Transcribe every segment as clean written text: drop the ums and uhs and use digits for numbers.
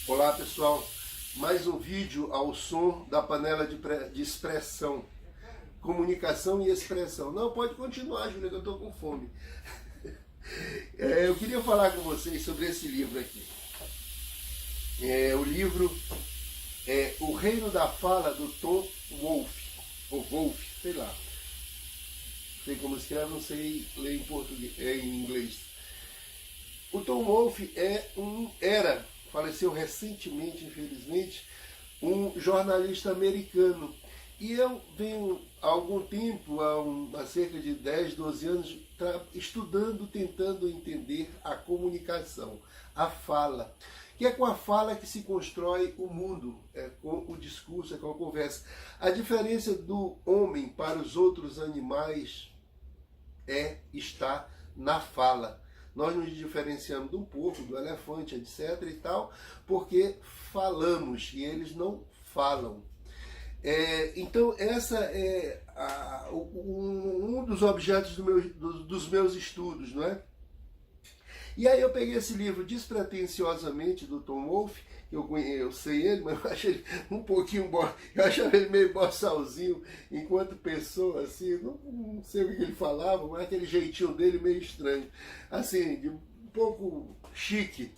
Olá pessoal, mais um vídeo ao som da panela de expressão, comunicação e expressão. Não, pode continuar, Júlia, que eu estou com fome. Eu queria falar com vocês sobre esse livro aqui. O livro é O Reino da Fala, do Tom Wolfe, ou Wolfe, sei lá. Não sei como escreve, não sei ler em português, em inglês. O Tom Wolfe era, faleceu recentemente, infelizmente, um jornalista americano. E eu venho há algum tempo, há cerca de 10, 12 anos, estudando, tentando entender a comunicação, a fala. Que é com a fala que se constrói o mundo, é com o discurso, é com a conversa. A diferença do homem para os outros animais está na fala. Nós nos diferenciamos do porco, do elefante, etc. e tal, porque falamos e eles não falam. Então, essa é um dos objetos dos meus estudos, não é? E aí eu peguei esse livro despretensiosamente do Tom Wolfe, que eu sei ele, mas eu acho ele um pouquinho, eu achava ele meio boçalzinho, enquanto pessoa, assim, não sei o que ele falava, mas aquele jeitinho dele meio estranho, assim, de um pouco chique,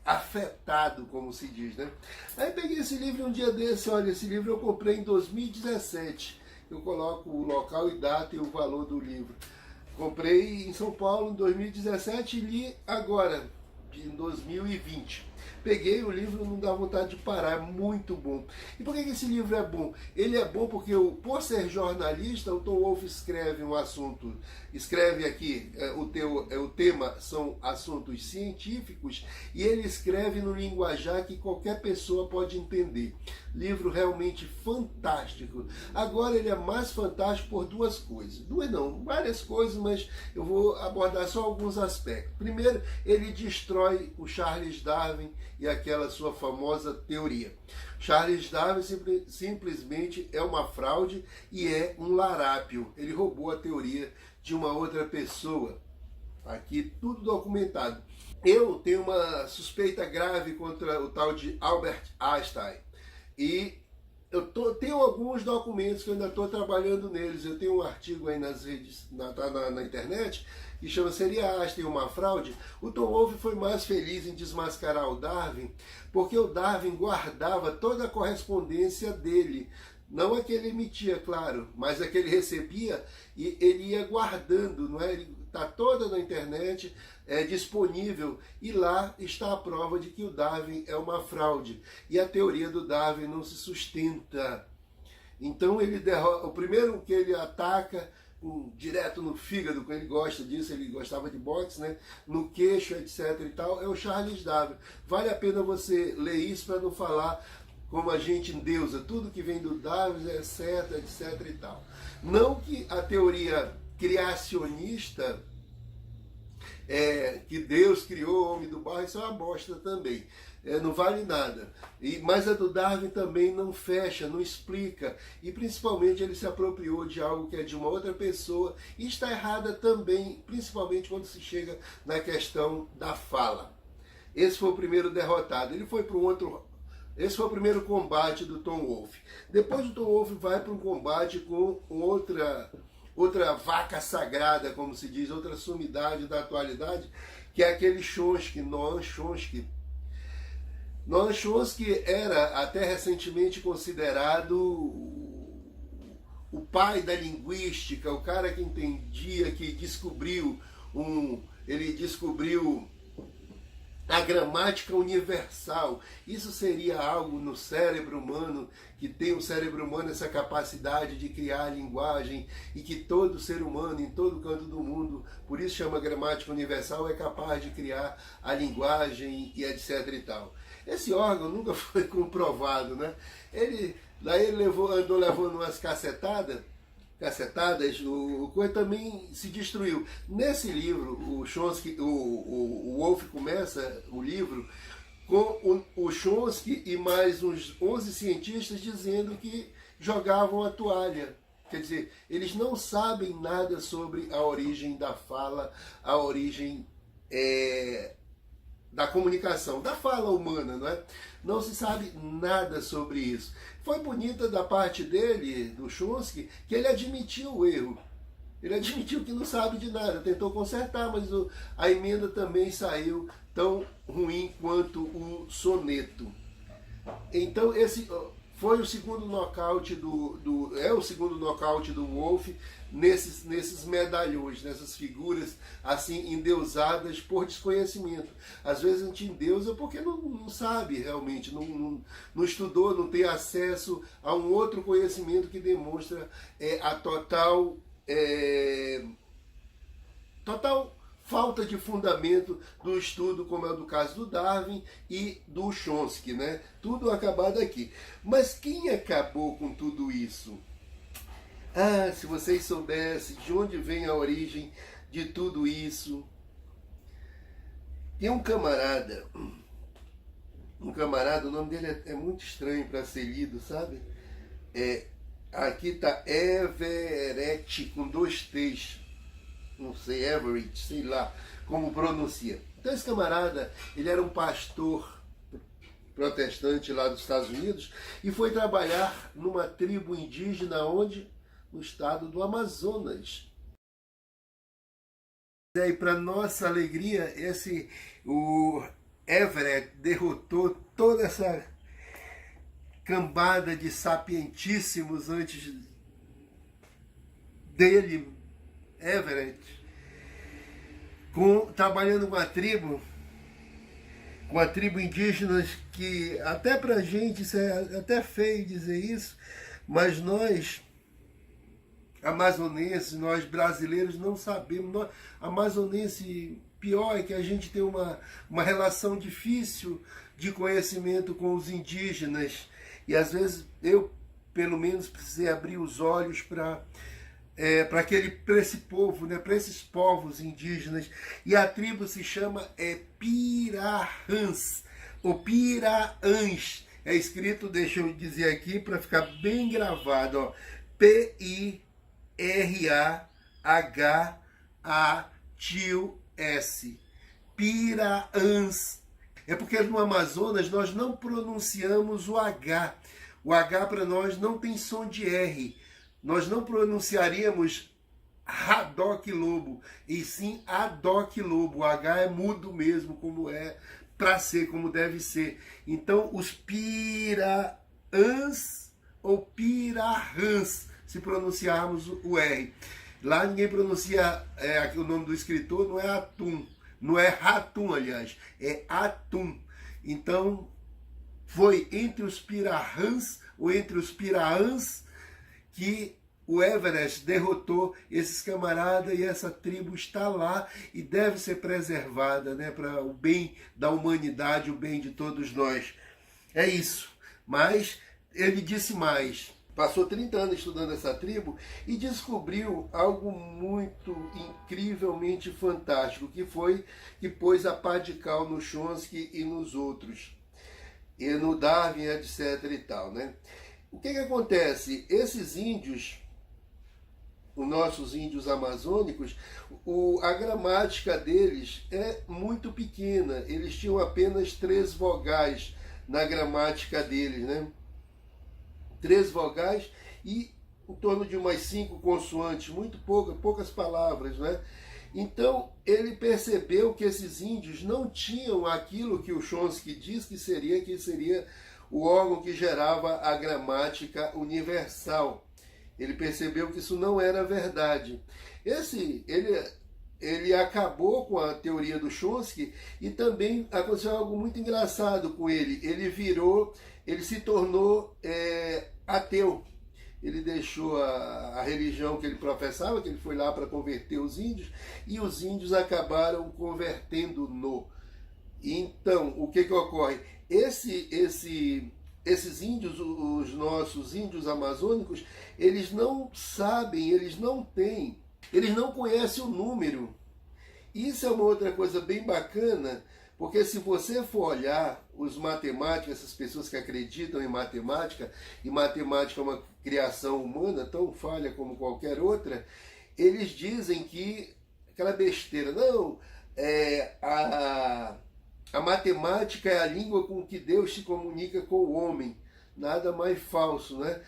afetado, como se diz, né? Aí peguei esse livro um dia desse, olha, esse livro eu comprei em 2017, eu coloco o local e data e o valor do livro. Comprei em São Paulo em 2017 e li agora, em 2020. Peguei o livro, não dá vontade de parar, é muito bom. E por que esse livro é bom? Ele é bom porque, por ser jornalista, o Tom Wolfe escreve um assunto, escreve aqui, o tema são assuntos científicos, e ele escreve no linguajar que qualquer pessoa pode entender. Livro realmente fantástico. Agora ele é mais fantástico por duas coisas. Duas não, várias coisas, mas eu vou abordar só alguns aspectos. Primeiro, ele destrói o Charles Darwin e aquela sua famosa teoria. Charles Darwin simplesmente é uma fraude e é um larápio. Ele roubou a teoria de uma outra pessoa. Aqui tudo documentado. Eu tenho uma suspeita grave contra o tal de Albert Einstein. E tenho alguns documentos que eu ainda estou trabalhando neles. Eu tenho um artigo aí nas redes, na internet, que chama Seria Einstein uma fraude? O Tom Wolfe foi mais feliz em desmascarar o Darwin, porque o Darwin guardava toda a correspondência dele. Não a que ele emitia, claro, mas a que ele recebia e ele ia guardando, não é? Ele está toda na internet, é disponível, e lá está a prova de que o Darwin é uma fraude. E a teoria do Darwin não se sustenta. Então o primeiro que ele ataca, direto no fígado, ele gosta disso, ele gostava de boxe, né? No queixo, etc. e tal, é o Charles Darwin. Vale a pena você ler isso para não falar como a gente endeusa, tudo que vem do Darwin é certo, etc. e tal. Não que a teoria criacionista, que Deus criou o homem do barro, isso é uma bosta também. Não vale nada. Mas a do Darwin também não fecha, não explica. E principalmente ele se apropriou de algo que é de uma outra pessoa e está errada também, principalmente quando se chega na questão da fala. Esse foi o primeiro derrotado. Ele foi para um outro. Esse foi o primeiro combate do Tom Wolfe. Depois o Tom Wolfe vai para um combate com outra vaca sagrada, como se diz, outra sumidade da atualidade, que é aquele Chomsky, Noam Chomsky. Noam Chomsky era até recentemente considerado o pai da linguística, o cara que entendia, que ele descobriu a gramática universal. Isso seria algo no cérebro humano, que tem o cérebro humano essa capacidade de criar linguagem, e que todo ser humano, em todo canto do mundo, por isso chama gramática universal, é capaz de criar a linguagem e etc e tal. Esse órgão nunca foi comprovado, né? Daí ele andou levando umas cacetadas, o coisa também se destruiu. Nesse livro, o Wolfe começa o livro com o Chomsky e mais uns 11 cientistas dizendo que jogavam a toalha. Quer dizer, eles não sabem nada sobre a origem da fala, a origem da comunicação, da fala humana, não é? Não se sabe nada sobre isso. Foi bonita da parte dele, do Chomsky, que ele admitiu o erro. Ele admitiu que não sabe de nada, tentou consertar, mas a emenda também saiu tão ruim quanto o soneto. Então esse foi o segundo nocaute é o segundo nocaute do Wolff nesses medalhões, nessas figuras assim endeusadas por desconhecimento. Às vezes a gente endeusa porque não sabe realmente, não estudou, não tem acesso a um outro conhecimento que demonstra a total falta de fundamento do estudo, como é o do caso do Darwin e do Chomsky, né? Tudo acabado aqui. Mas quem acabou com tudo isso? Ah, se vocês soubessem de onde vem a origem de tudo isso. Tem um camarada, o nome dele é muito estranho para ser lido, sabe? Aqui tá Everett com 2 T's. Não sei, Everett, sei lá como pronuncia. Então esse camarada, ele era um pastor protestante lá dos Estados Unidos e foi trabalhar numa tribo indígena onde? No estado do Amazonas. E para nossa alegria, o Everett derrotou toda essa cambada de sapientíssimos antes dele, Everett, trabalhando com a tribo indígena, que até pra gente isso é até feio dizer isso, mas nós amazonenses, nós brasileiros não sabemos. Amazonense, pior é que a gente tem uma relação difícil de conhecimento com os indígenas, e às vezes eu, pelo menos, precisei abrir os olhos para esse povo, né, para esses povos indígenas. E a tribo se chama Pirahãs, ou Piraãs. É escrito, deixa eu dizer aqui para ficar bem gravado, ó, P-I-R-A-H-A-T-U-S, Piraãs. É porque no Amazonas nós não pronunciamos o H. O H para nós não tem som de R. Nós não pronunciaríamos Haddock Lobo, e sim Adoc Lobo. O H é mudo mesmo, como é para ser, como deve ser. Então, os Piraãs ou Pirahãs, se pronunciarmos o R. Lá ninguém pronuncia o nome do escritor, não é Atum, não é Ratum, aliás, é Atum. Então, foi entre os Pirahãs ou entre os Piraãs que o Everest derrotou esses camaradas, e essa tribo está lá e deve ser preservada, né, para o bem da humanidade, o bem de todos nós. É isso. Mas ele disse mais. Passou 30 anos estudando essa tribo e descobriu algo muito incrivelmente fantástico, que foi que pôs a pá de cal no Chomsky e nos outros, e no Darwin, etc. e tal, né? O que acontece? Esses índios, os nossos índios amazônicos, a gramática deles é muito pequena. Eles tinham apenas 3 vogais na gramática deles, né? 3 vogais e em torno de umas 5 consoantes, muito poucas palavras, né? Então ele percebeu que esses índios não tinham aquilo que o Chomsky diz que seria o órgão que gerava a gramática universal. Ele percebeu que isso não era verdade. Ele acabou com a teoria do Chomsky, e também aconteceu algo muito engraçado com ele. Ele se tornou ateu. Ele deixou a religião que ele professava, que ele foi lá para converter os índios, e os índios acabaram convertendo-no. Então, o que ocorre? Esses índios, os nossos índios amazônicos, eles não sabem, eles não conhecem o número. Isso é uma outra coisa bem bacana, porque se você for olhar os matemáticos, essas pessoas que acreditam em matemática, e matemática é uma criação humana tão falha como qualquer outra, eles dizem que aquela besteira, não, A matemática é a língua com que Deus se comunica com o homem. Nada mais falso, né?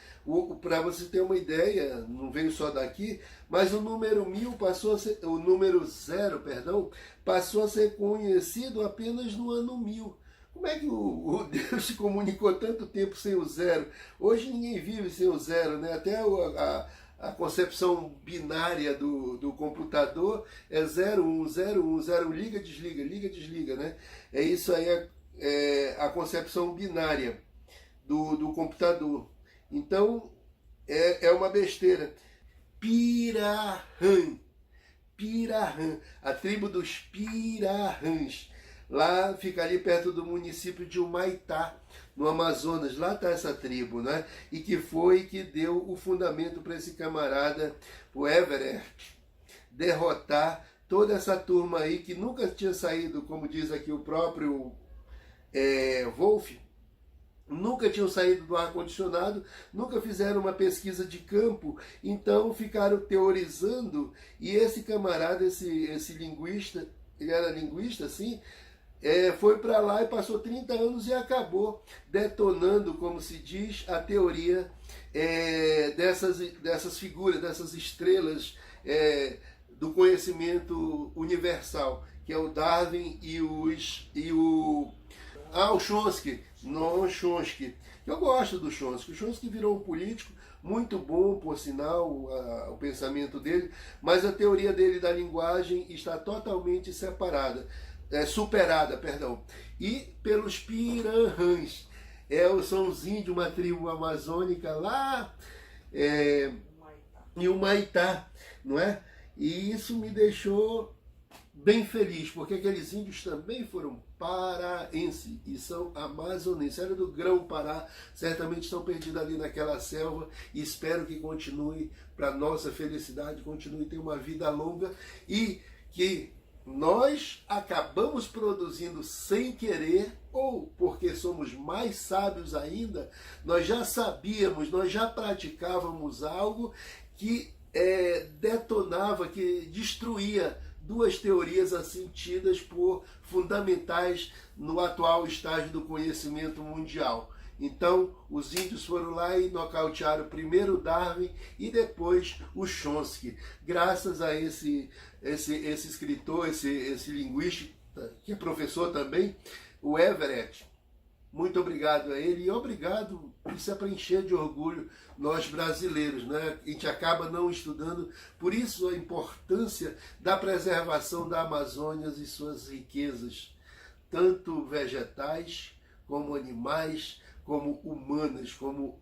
Para você ter uma ideia, não veio só daqui, mas o número 1000 passou a ser, o número 0, perdão, passou a ser conhecido apenas no ano 1000. Como é que o Deus se comunicou tanto tempo sem o zero? Hoje ninguém vive sem o zero, né? Até a concepção binária do computador é 01, 01, 0, liga, desliga, né? É isso aí, a concepção binária do computador. Então, é uma besteira. Pirahã, a tribo dos Pirahãs. Lá fica ali perto do município de Humaitá, no Amazonas. Lá está essa tribo, né? E que foi que deu o fundamento para esse camarada, o Everett, derrotar toda essa turma aí que nunca tinha saído, como diz aqui o próprio Wolff, nunca tinham saído do ar-condicionado, nunca fizeram uma pesquisa de campo, então ficaram teorizando, e esse camarada, esse linguista, ele era linguista, assim, foi para lá e passou 30 anos e acabou detonando, como se diz, a teoria dessas figuras, dessas estrelas do conhecimento universal, que é o Darwin e o Chomsky. Não, Chomsky. Eu gosto do Chomsky. O Chomsky virou um político muito bom, por sinal, o pensamento dele, mas a teoria dele da linguagem está totalmente superada, e pelos Pirahãs. São os índios, uma tribo amazônica lá em Humaitá, não é? E isso me deixou bem feliz, porque aqueles índios também foram paraenses e são amazonenses, era do Grão-Pará, certamente estão perdidos ali naquela selva, e espero que continue, para nossa felicidade, continue ter uma vida longa, e que nós acabamos produzindo sem querer, ou porque somos mais sábios ainda, nós já sabíamos, nós já praticávamos algo que detonava, que destruía duas teorias assim tidas por fundamentais no atual estágio do conhecimento mundial. Então, os índios foram lá e nocautearam primeiro Darwin e depois o Chomsky. Graças a esse escritor, esse linguista, que é professor também, o Everett. Muito obrigado a ele, e obrigado, isso é para encher de orgulho nós brasileiros, né? A gente acaba não estudando, por isso a importância da preservação da Amazônia e suas riquezas, tanto vegetais, como animais, como humanas, como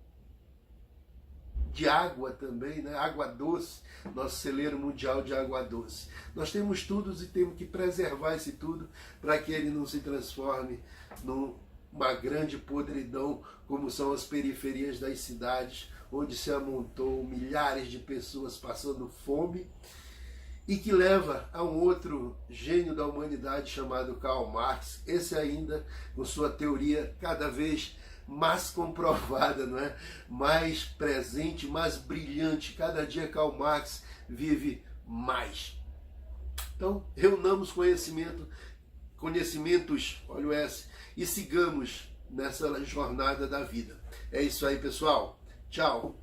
de água também, né? Água doce, nosso celeiro mundial de água doce. Nós temos tudo e temos que preservar esse tudo para que ele não se transforme numa grande podridão, como são as periferias das cidades, onde se amontou milhares de pessoas passando fome, e que leva a um outro gênio da humanidade chamado Karl Marx, esse ainda com sua teoria cada vez mais comprovada, não é? Mais presente, mais brilhante. Cada dia Karl Marx vive mais. Então, reunamos conhecimentos, olha o S, e sigamos nessa jornada da vida. É isso aí, pessoal. Tchau.